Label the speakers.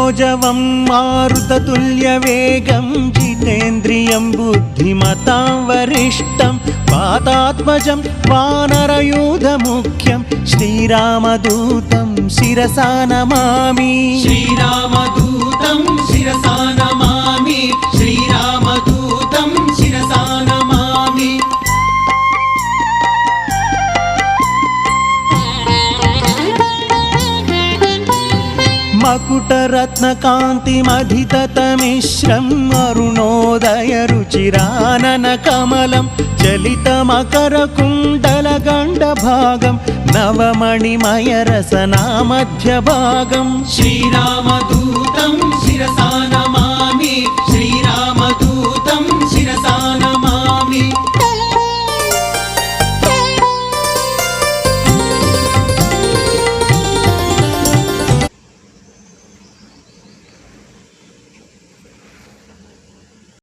Speaker 1: मनोजवं मारुततुल्यवेगं जितेन्द्रियं बुद्धिमतां वरिष्ठं वातात्मजं वानरयूथमुख्यं श्रीरामदूतं शिरसा नमामि।
Speaker 2: श्रीरामदूतं शिरसा नमामि। श्रीरामदूतं शिरसा नमामि।
Speaker 1: मकुटरत्नकान्तिमधिततमिश्रम् अरुणोदयरुचिराननकमलं चलितमकरकुण्डलगण्डभागं नवमणिमयरसनामध्यभागम्।
Speaker 2: श्रीरामदूतं शिरसा नमामि। श्रीरामदूतं शिरसा नमामि।